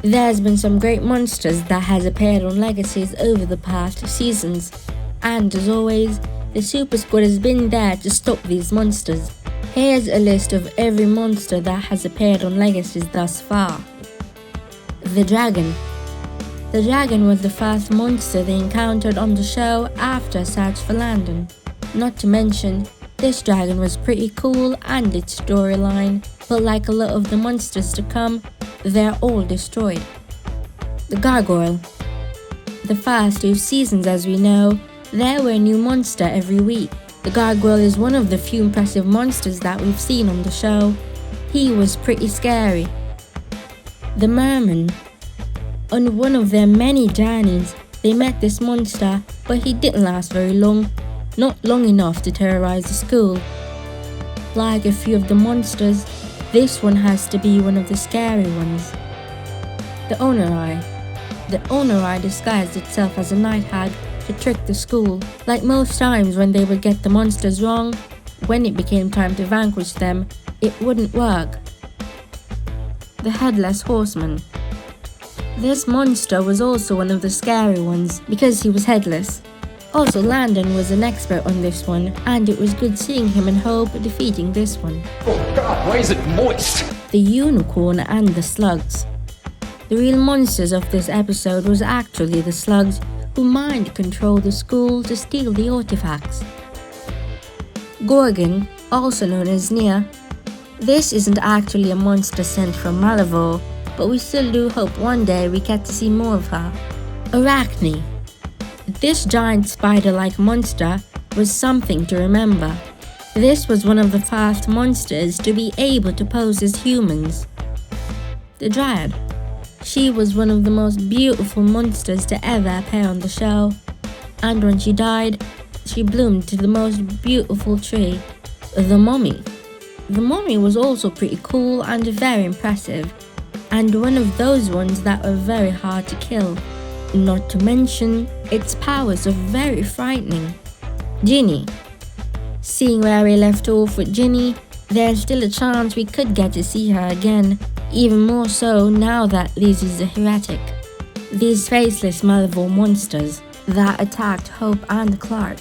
There's been some great monsters that has appeared on Legacies over the past seasons, and as always, the Super Squad has been there to stop these monsters. Here's a list of every monster that has appeared on Legacies thus far. The Dragon. The Dragon was the first monster they encountered on the show after a search for Landon. Not to mention, this dragon was pretty cool and its storyline, but like a lot of the monsters to come, they're all destroyed. The Gargoyle. The first 2 seasons, as we know, there were a new monster every week. The Gargoyle is one of the few impressive monsters that we've seen on the show. He was pretty scary. The Merman. On one of their many journeys, they met this monster, but he didn't last very long, not long enough to terrorize the school. Like a few of the monsters, this one has to be one of the scary ones. The Oneiroi. The Oneiroi disguised itself as a night hag to trick the school. Like most times when they would get the monsters wrong, when it became time to vanquish them, it wouldn't work. The Headless Horseman. This monster was also one of the scary ones because he was headless. Also, Landon was an expert on this one, and it was good seeing him and Hope defeating this one. Oh god, why is it moist? The Unicorn and the Slugs. The real monsters of this episode was actually the Slugs, who mind controlled the school to steal the artifacts. Gorgon, also known as Nia. This isn't actually a monster sent from Malivore, but we still do hope one day we get to see more of her. Arachne. This giant spider-like monster was something to remember. This was one of the first monsters to be able to pose as humans. The Dryad. She was one of the most beautiful monsters to ever appear on the show, and when she died, she bloomed to the most beautiful tree. The Mummy. The Mummy was also pretty cool and very impressive, and one of those ones that were very hard to kill. Not to mention, its powers are very frightening. Jinni. Seeing where we left off with Jinni, there's still a chance we could get to see her again, even more so now that Liz is a heretic. These faceless Malivore monsters that attacked Hope and Clark.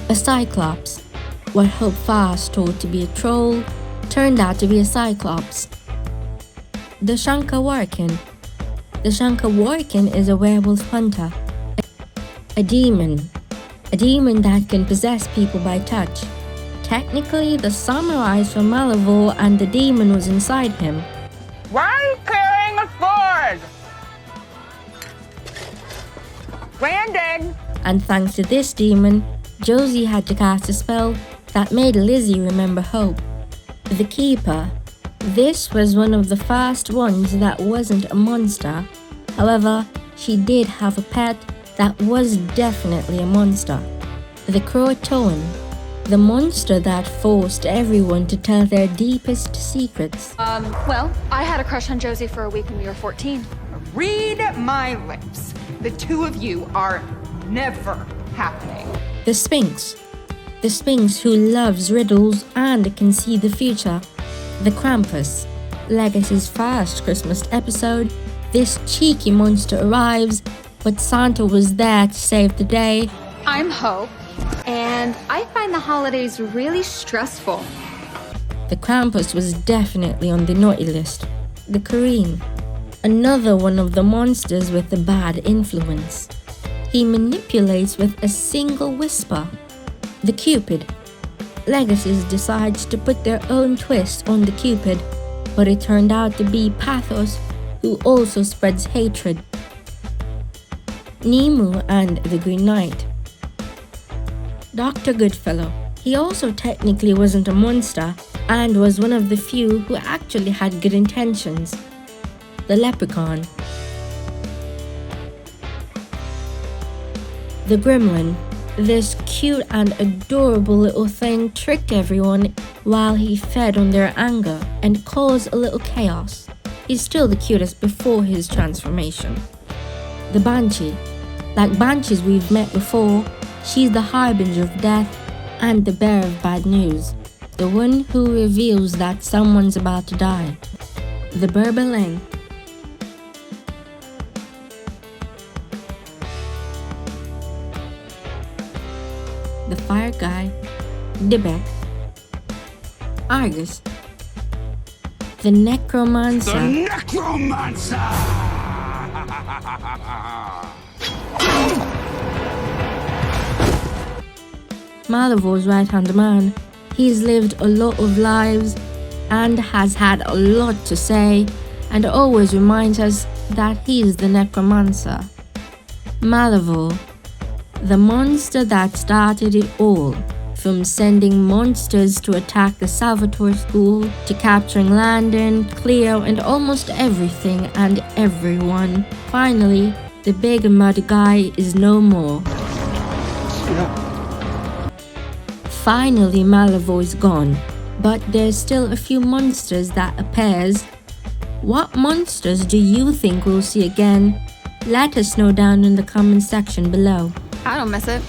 A Cyclops. What Hope first thought to be a troll turned out to be a Cyclops. The Shunka Warakin. The Shunka Warakin is a werewolf hunter. A demon. A demon that can possess people by touch. Technically, the samurai is from Malivore and the demon was inside him. Why are you carrying a sword? Brandon! And thanks to this demon, Josie had to cast a spell that made Lizzie remember Hope. The Keeper. This was one of the first ones that wasn't a monster. However, she did have a pet that was definitely a monster. The Croataon. The monster that forced everyone to tell their deepest secrets. Well, I had a crush on Josie for a week when we were 14. Read my lips. The two of you are never happening. The Sphinx. The Sphinx who loves riddles and can see the future. The Krampus. Legacy's first Christmas episode, this cheeky monster arrives, but Santa was there to save the day. I'm Hope, and I find the holidays really stressful. The Krampus was definitely on the naughty list. The Qareen. Another one of the monsters with a bad influence. He manipulates with a single whisper. The Cupid. Legacies decides to put their own twist on the Cupid, but it turned out to be Pathos, who also spreads hatred. Nimue and the Green Knight. Dr. Goodfellow. He also technically wasn't a monster, and was one of the few who actually had good intentions. The Leprechaun. The Grimlin. This cute and adorable little thing tricked everyone while he fed on their anger and caused a little chaos. He's still the cutest before his transformation. The Banchee. Like Banshees we've met before, she's the harbinger of death and the bearer of bad news. The one who reveals that someone's about to die. The Berbalang. fire guy, Dybbuk, Argus, the Necromancer, Necromancer! Malivore's right-hand man. He's lived a lot of lives and has had a lot to say, and always reminds us that he's the Necromancer. Malivore, the monster that started it all, from sending monsters to attack the Salvatore school, to capturing Landon, Cleo, and almost everything and everyone. Finally, the big mud guy is no more. Finally, Malivore is gone, but there's still a few monsters that appears. What monsters do you think we'll see again? Let us know down in the comment section below. I don't miss it.